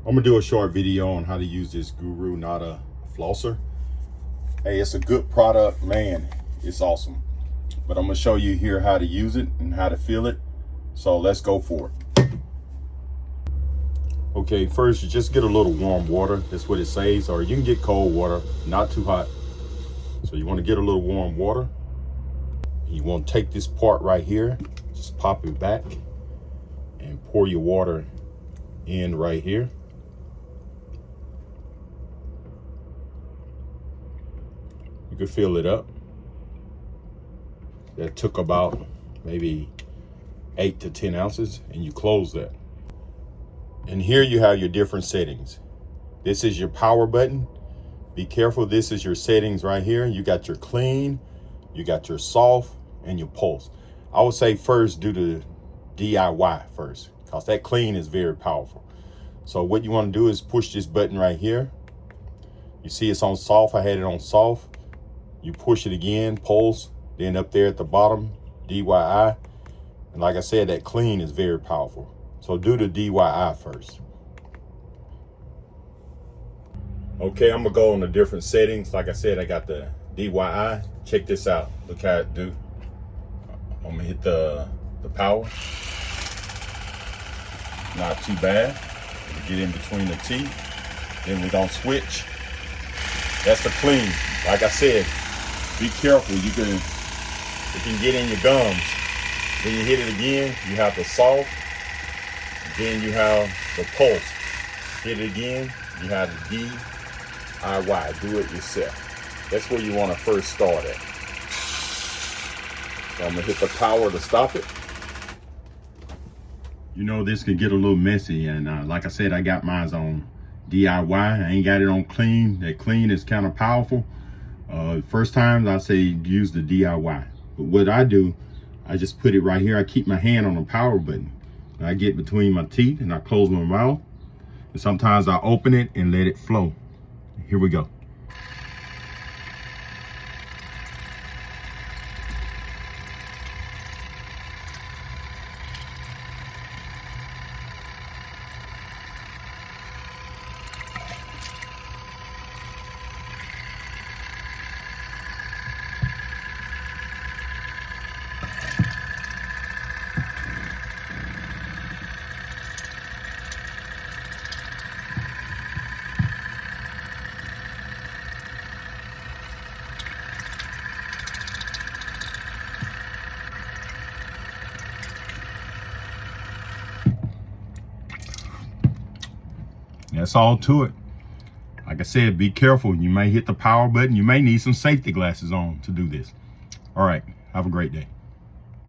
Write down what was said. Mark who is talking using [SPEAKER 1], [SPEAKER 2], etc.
[SPEAKER 1] I'm gonna do a short video on how to use this Guru Nanda flosser. Hey, it's a good product, man. It's awesome. But I'm gonna show you here how to use it and how to feel it. So let's go for it. Okay, first you just get a little warm water. That's what it says. Or you can get cold water, not too hot. So you want to get a little warm water. You want to take this part right here, just pop it back and pour your water in right here. You can fill it up. That took about maybe 8 to 10 ounces, and you close that. And here you have your different settings. This is your power button. Be careful, this is your settings right here. You got your clean, you got your soft, and your pulse. I would say first do the DIY first, because that clean is very powerful. So what you want to do is push this button right here. You see it's on soft, I had it on soft. You push it again, pulse, then up there at the bottom, DIY. And like I said, that clean is very powerful. So do the DIY first. Okay, I'm gonna go on the different settings. Like I said, I got the DIY. Check this out, look how it do. I'm gonna hit the power. Not too bad. Get in between the teeth. Then we're gonna switch. That's the clean. Like I said, be careful. It can get in your gums. Then you hit it again, you have the soft. Then you have the pulse. Hit it again, you have the DIY, do it yourself. That's where you want to first start at. So I'm gonna hit the power to stop it. You know, this could get a little messy, and like I said, I got mine on DIY. I ain't got it on clean. That clean is kind of powerful. First time I say use the DIY. But what I do, I just put it right here. I keep my hand on the power button. I get between my teeth and I close my mouth. And sometimes I open it and let it flow. Here we go. That's all to it. Like I said, be careful. You may hit the power button. You may need some safety glasses on to do this. All right, have a great day.